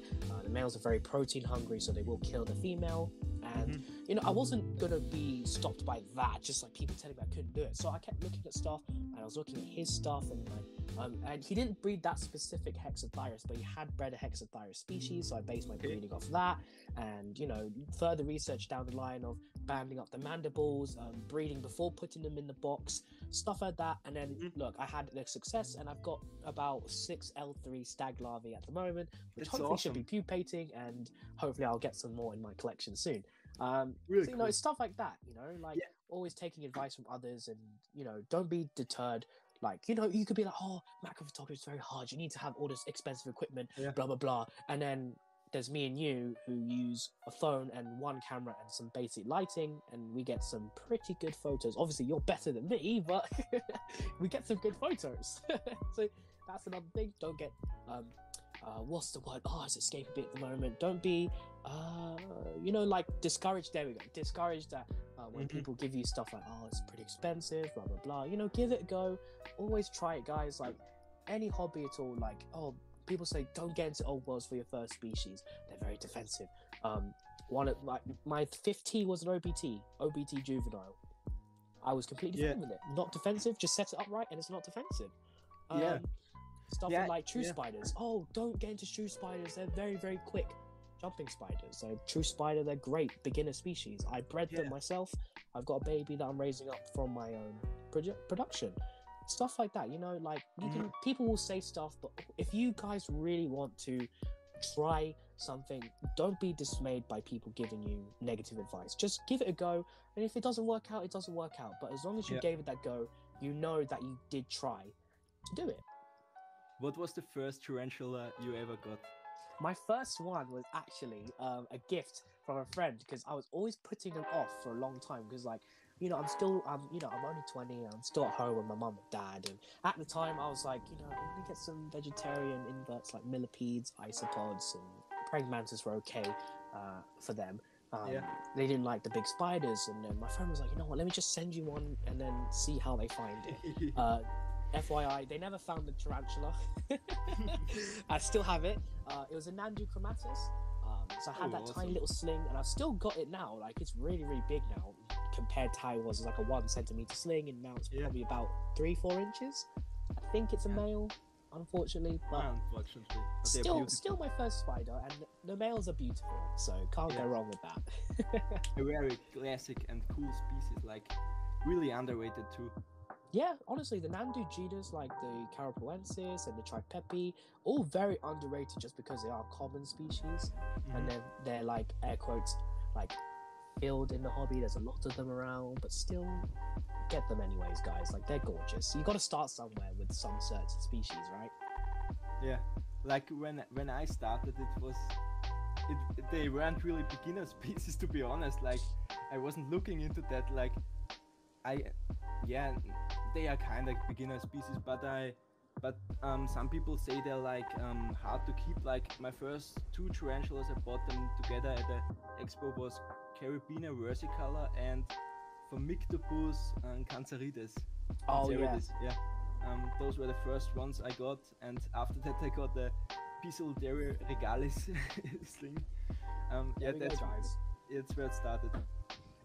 The males are very protein hungry, so they will kill the female." And I wasn't gonna be stopped by that, just like people telling me I couldn't do it. So I kept looking at stuff, and I was looking at his stuff, and and he didn't breed that specific Hexostyrus, but he had bred a Hexostyrus species, so I based my breeding off that. And further research down the line of banding up the mandibles, breeding before putting them in the box, stuff like that. And then look, I had the success, and I've got about 6 L3 stag larvae at the moment, which That's hopefully awesome. should be pupating, and hopefully I'll get some more in my collection soon. Really so, cool. it's stuff like that, always taking advice from others, and don't be deterred. Like, you could be like, oh, macro photography is very hard, you need to have all this expensive equipment, blah blah blah, and then there's me and you who use a phone and one camera and some basic lighting, and we get some pretty good photos. Obviously you're better than me, but we get some good photos. So that's another thing. Don't get what's the word? Oh, it's escaping a bit at the moment. Don't be like discouraged. There we go. Discouraged that when people give you stuff like, oh, it's pretty expensive, blah blah blah. Give it a go. Always try it, guys. Like any hobby at all. Like, oh, people say don't get into old worlds for your first species. They're very defensive. One of my 5T was an OBT juvenile. I was completely fine with it. Not defensive. Just set it up right, and it's not defensive. Stuff like true spiders. Oh, don't get into true spiders. They're very, very quick jumping spiders. So true spider, they're great beginner species. I bred them myself. I've got a baby that I'm raising up from my own production. Stuff like that, like you can. People will say stuff, but if you guys really want to try something, don't be dismayed by people giving you negative advice. Just give it a go, and if it doesn't work out, it doesn't work out. But as long as you gave it that go, you know that you did try to do it. What was the first tarantula you ever got? My first one was actually a gift from a friend, because I was always putting them off for a long time, because like I'm only 20, I'm still at home with my mum and dad, and at the time I was like, I'm gonna get some vegetarian inverts like millipedes, isopods, and praying mantis were okay for them. They didn't like the big spiders, and then my friend was like, you know what, let me just send you one and then see how they find it. FYI, they never found the tarantula. I still have it. It was a Nandu chromatus. So I had that tiny little sling, and I've still got it now. Like, it's really, really big now compared to how it was. It's like a 1 centimeter sling, and now it's probably about 3-4 inches. I think it's a male, unfortunately, but still my first spider, and the males are beautiful, so can't go wrong with that. A very classic and cool species, like really underrated too. Yeah, honestly, the Nandu genus, like the Carapoensis and the Tripepi, all very underrated just because they are common species, and they're like, air quotes, like filled in the hobby. There's a lot of them around, but still get them anyways, guys. Like, they're gorgeous. You got to start somewhere with some certain species, right? Yeah, like when I started, they weren't really beginner species, to be honest. Like, I wasn't looking into that. Like, they are kind of beginner species, but some people say they're like hard to keep. Like, my first 2 tarantulas, I bought them together at the expo, was Carabiner versicolor and Formictopus Canceridis. Oh yeah. Those were the first ones I got, and after that I got the Piscildaria regalis sling. That's where it started.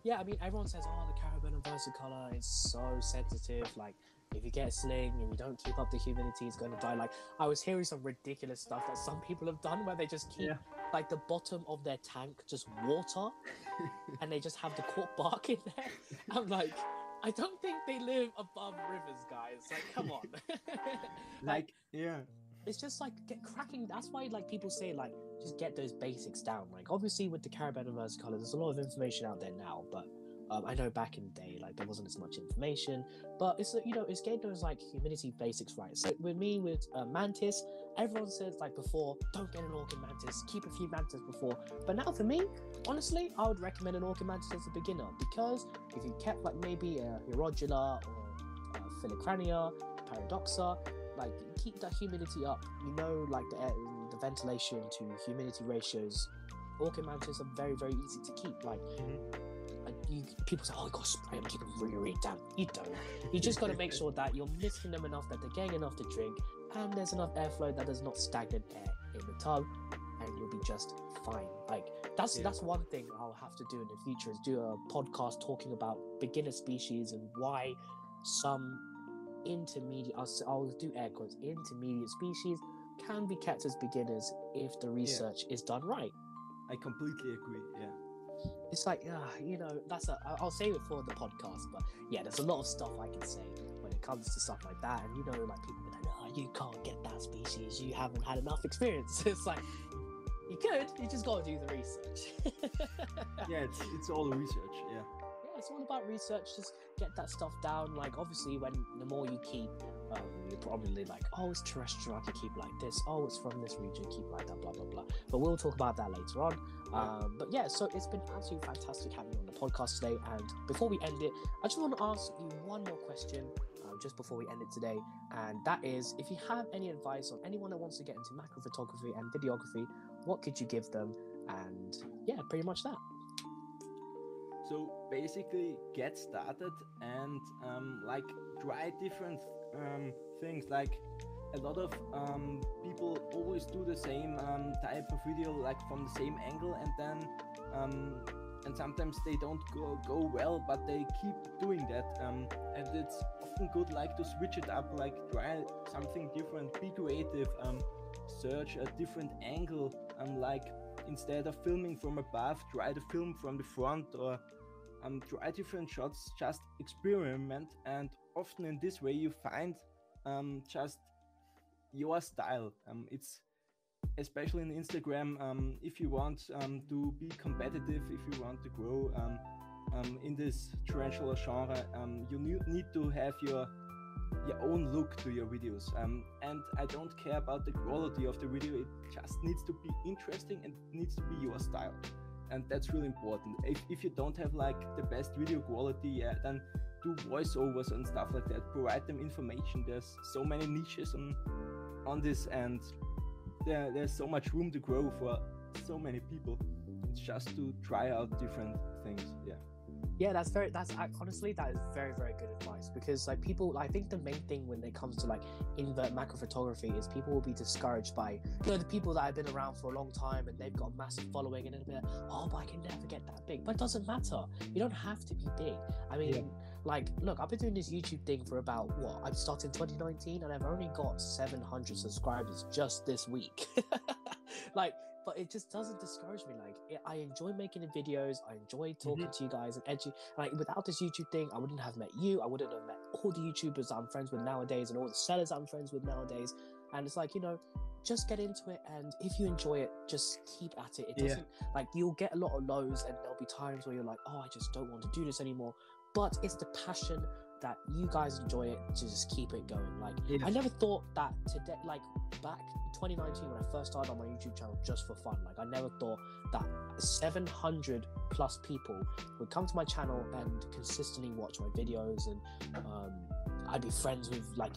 Yeah, I mean, everyone says, oh, the Carabiner versicolor is so sensitive. Like, if you get a sling and you don't keep up the humidity, it's going to die. Like, I was hearing some ridiculous stuff that some people have done where they just keep, like, the bottom of their tank just water, and they just have the cork bark in there. I'm like, I don't think they live above rivers, guys. Like, come on. It's just like, get cracking. That's why, like, people say, like, just get those basics down. Like, obviously with the Carabiner versicolor, there's a lot of information out there now, but I know back in the day, like there wasn't as much information, but it's it's getting those like humidity basics right. So with me, with mantis, everyone says like before, don't get an orchid mantis, keep a few mantis before. But now for me, honestly, I would recommend an orchid mantis as a beginner, because if you kept like maybe a Hirogula or Filicrania, Paradoxa, like keep that humidity up. Like the ventilation to humidity ratios. Orchid mantis are very, very easy to keep. Like, people say, oh, you got to spray them, keep them really, really damp. You don't. You just got to make sure that you're misting them enough, that they're getting enough to drink, and there's enough airflow that there's not stagnant air in the tub, and you'll be just fine. Like, that's one thing I'll have to do in the future, is do a podcast talking about beginner species and why some intermediate, I'll do air quotes, intermediate species can be kept as beginners if the research is done right. I completely agree. Yeah, it's like I'll save it for the podcast, but yeah, there's a lot of stuff I can say when it comes to stuff like that, and like people be like, oh, you can't get that species, you haven't had enough experience. It's like, you could, you just got to do the research. Yeah, it's all research. Yeah, it's all about research. Just get that stuff down. Like, obviously, the more you keep, you're probably like, oh, it's terrestrial, I can keep like this. Oh, it's from this region, keep like that, blah blah blah. But we'll talk about that later on. But yeah, so it's been absolutely fantastic having you on the podcast today. And before we end it, I just want to ask you one more question, just before we end it today, and that is, if you have any advice on anyone that wants to get into macro photography and videography, what could you give them? And yeah, pretty much that. So basically, get started and like try different things. Like, a lot of people always do the same type of video, like from the same angle, and then and sometimes they don't go well, but they keep doing that. And it's often good, like, to switch it up, like try something different, be creative, search a different angle, like instead of filming from above, try to film from the front, or try different shots, just experiment, and often in this way you find just your style. It's especially in Instagram, if you want to be competitive, if you want to grow in this tarantula genre, you need to have your own look to your videos, and I don't care about the quality of the video, it just needs to be interesting and needs to be your style. And that's really important. If you don't have like the best video quality, then do voiceovers and stuff like that. Provide them information. There's so many niches on this, and there's so much room to grow for so many people. It's just to try out different things. Yeah, honestly, that is very, very good advice, because like people, I think the main thing when it comes to like invert macro photography is people will be discouraged by the people that have been around for a long time and they've got a massive following, and they'll be like, oh, but I can never get that big. But it doesn't matter. You don't have to be big. I mean, like, look, I've been doing this YouTube thing for about I started in 2019, and I've only got 700 subscribers just this week. But it just doesn't discourage me. Like, I enjoy making the videos. I enjoy talking to you guys and like, without this YouTube thing, I wouldn't have met you. I wouldn't have met all the YouTubers that I'm friends with nowadays, and all the sellers I'm friends with nowadays. And it's like, just get into it. And if you enjoy it, just keep at it. It doesn't, like, you'll get a lot of lows, and there'll be times where you're like, oh, I just don't want to do this anymore. But it's the passion that you guys enjoy it to just keep it going. Like, I never thought that today, like back 2019 when I first started on my YouTube channel just for fun, like I never thought that 700 plus people would come to my channel and consistently watch my videos, and I'd be friends with like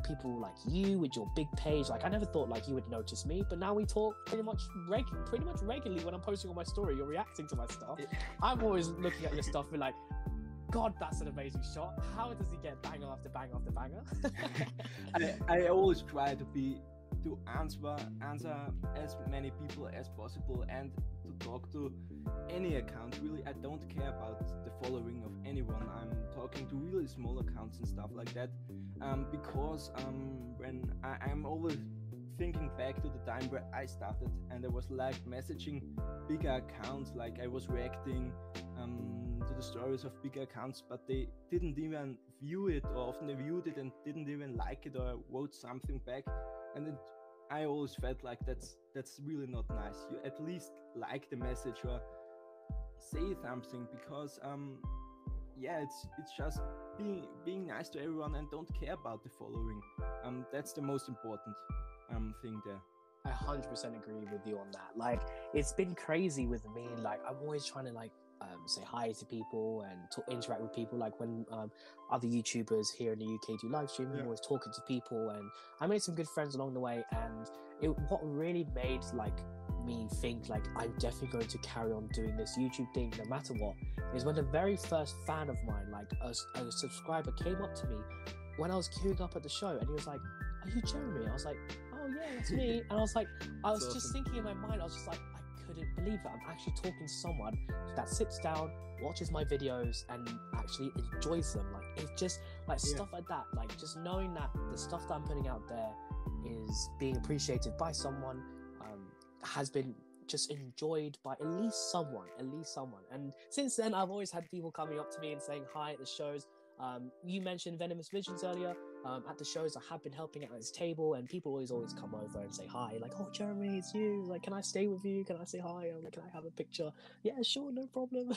people like you with your big page. Like, I never thought like you would notice me, but now we talk pretty much regularly when I'm posting on my story. You're reacting to my stuff. I'm always looking at your stuff and like, God, that's an amazing shot. How does he get banger after banger after banger? I always try to answer as many people as possible, and to talk to any account. Really, I don't care about the following of anyone. I'm talking to really small accounts and stuff like that, because when I'm always thinking back to the time where I started, and I was like messaging bigger accounts, like I was reacting to the stories of bigger accounts, but they didn't even view it, or often they viewed it and didn't even like it or wrote something back. And then I always felt like that's really not nice. You at least like the message or say something, because yeah, it's just being nice to everyone and don't care about the following. That's the most important thing there. I 100% agree with you on that. Like, it's been crazy with me. Like, I'm always trying to like say hi to people and interact with people. Like when other YouTubers here in the UK do live streaming, I'm always talking to people, and I made some good friends along the way. And what really made like me think like I'm definitely going to carry on doing this YouTube thing no matter what is when the very first fan of mine, like a subscriber, came up to me when I was queuing up at the show, and he was like, "Are you Jeremy?" I was like, "Oh yeah, that's me." And I was like, I was just thinking in my mind, I was just like, I couldn't believe that I'm actually talking to someone that sits down, watches my videos, and actually enjoys them. Like, it's just like stuff like that. Like, just knowing that the stuff that I'm putting out there is being appreciated by someone, has been just enjoyed by at least someone. And since then, I've always had people coming up to me and saying hi at the shows. You mentioned Venomous Visions earlier. At the shows, I have been helping out at his table, and people always come over and say hi. Like, "Oh, Jeremy, it's you. Like, can I stay with you? Can I say hi? I'm like, can I have a picture?" "Yeah, sure, no problem."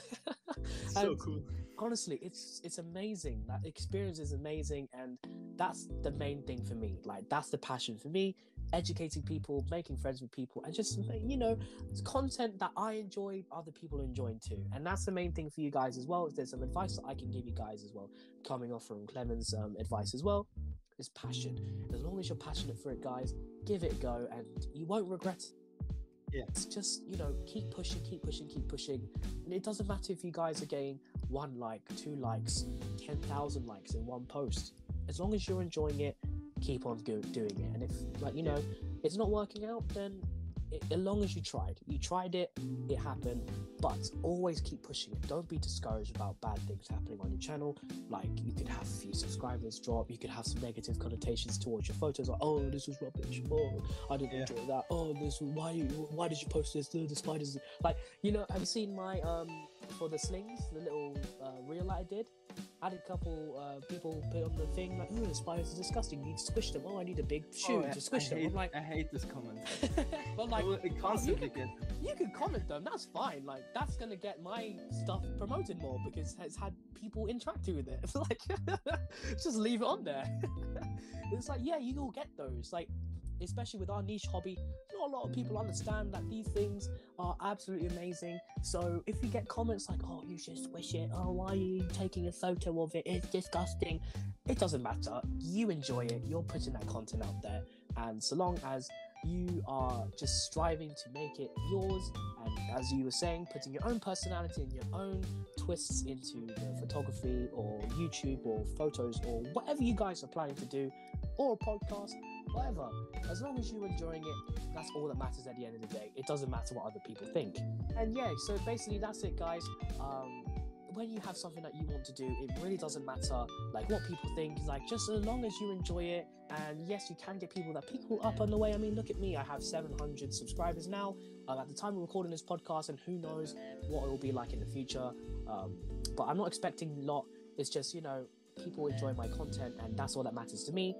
So cool. Honestly, it's amazing. That experience is amazing, and that's the main thing for me. Like, that's the passion for me: educating people, making friends with people, and just, you know, content that I enjoy, other people are enjoying too. And that's the main thing for you guys as well. There's some advice that I can give you guys as well, coming off from Clement's advice as well, is passion. As long as you're passionate for it, guys, give it a go, and you won't regret it. It's just, you know, keep pushing. And it doesn't matter if you guys are getting 1 like, 2 likes, 10,000 likes in one post. As long as you're enjoying it, keep on doing it. And if, like, you know, it's not working out, then as long as you tried it, it happened. But always keep pushing it. Don't be discouraged about bad things happening on your channel. Like, you could have a few subscribers drop, you could have some negative connotations towards your photos, like, "Oh, this was rubbish, oh, I didn't enjoy that, oh, this was, why did you post this, the spiders," like, you know. Have you seen my for the slings, the little reel that I did? I had a couple people put on the thing like, "Oh, the spiders are disgusting, you need to squish them. Oh, I need a big shoe to squish them." I'm like, I hate this comment. But like, you can comment them, that's fine. Like, that's gonna get my stuff promoted more because it's had people interacting with it. It's like, just leave it on there. It's like, yeah, you will get those. Like, especially with our niche hobby, not a lot of people understand that these things are absolutely amazing. So if you get comments like, "Oh, you should squish it, oh, why are you taking a photo of it, it's disgusting," it doesn't matter. You enjoy it, you're putting that content out there, and so long as you are just striving to make it yours, and as you were saying, putting your own personality and your own twists into the photography or YouTube or photos or whatever you guys are planning to do, or a podcast, whatever, as long as you're enjoying it, that's all that matters at the end of the day. It doesn't matter what other people think. And yeah, so basically that's it, guys. When you have something that you want to do, it really doesn't matter like what people think. Like, just as long as you enjoy it, and yes, you can get people that pick up on the way. I mean, look at me, I have 700 subscribers now at the time of recording this podcast, and who knows what it will be like in the future. But I'm not expecting a lot. It's just, you know, people enjoy my content, and that's all that matters to me.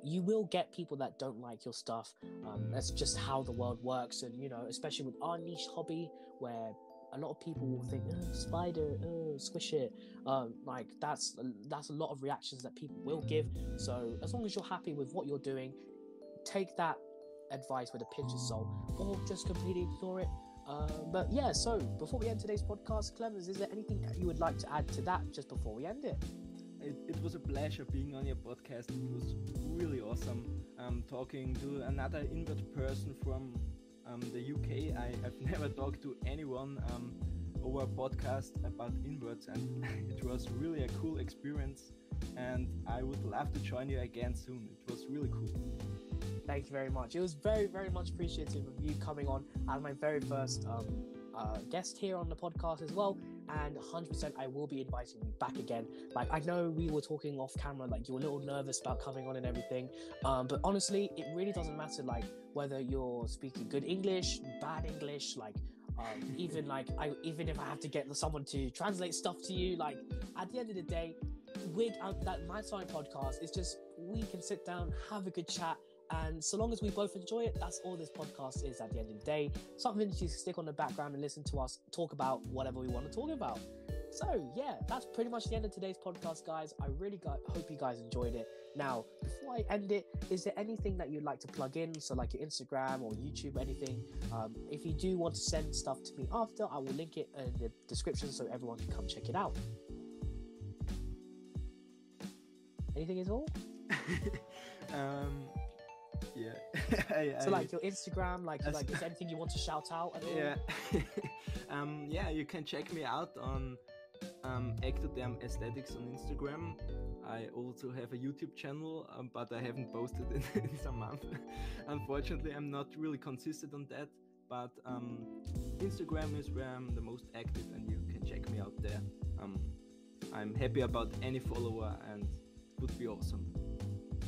You will get people that don't like your stuff. That's just how the world works. And, you know, especially with our niche hobby, where a lot of people will think, "Spider, squish it." Like, that's a lot of reactions that people will give. So as long as you're happy with what you're doing, take that advice with a pinch of salt, or just completely ignore it. But yeah, so before we end today's podcast, Clemens, is there anything that you would like to add to that just before we end it? It was a pleasure being on your podcast. It was really awesome talking to another invert person from the UK. I've never talked to anyone over a podcast about inverts, and it was really a cool experience, and I would love to join you again soon. It was really cool. Thank you very much. It was very, very much appreciative of you coming on as my very first guest here on the podcast as well. And 100% I will be inviting you back again. Like, I know we were talking off camera, like you were a little nervous about coming on and everything, but honestly, it really doesn't matter, like, whether you're speaking good English, bad English, like even if I have to get someone to translate stuff to you, like, at the end of the day, with that My Sign podcast, it's just, we can sit down, have a good chat, And so long as we both enjoy it, that's all this podcast is at the end of the day. Something to stick on the background and listen to us talk about whatever we want to talk about. So yeah, that's pretty much the end of today's podcast, guys. I really hope you guys enjoyed it. Now, before I end it, is there anything that you'd like to plug in? So like your Instagram or YouTube, anything? If you do want to send stuff to me after, I will link it in the description so everyone can come check it out. Anything at all? Yeah. So like your Instagram, like is there anything you want to shout out at all? Yeah. Yeah, you can check me out on Ectoderm Aesthetics on Instagram. I also have a YouTube channel, but I haven't posted in some month. Unfortunately, I'm not really consistent on that, but Instagram is where I'm the most active, and you can check me out there. I'm happy about any follower, and it would be awesome.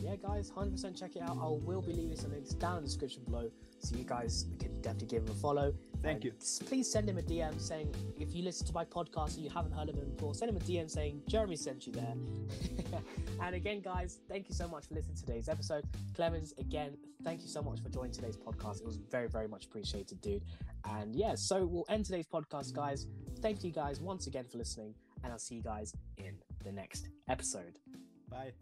Yeah, guys, 100% check it out. I will be leaving some links down in the description below, so you guys can definitely give him a follow. Thank you. Please send him a DM saying, if you listen to my podcast and you haven't heard of him before, send him a DM saying Jeremy sent you there. And again, guys, thank you so much for listening to today's episode. Clemens, again, thank you so much for joining today's podcast. It was very, very much appreciated, dude. And yeah, so we'll end today's podcast, guys. Thank you guys once again for listening, and I'll see you guys in the next episode. Bye.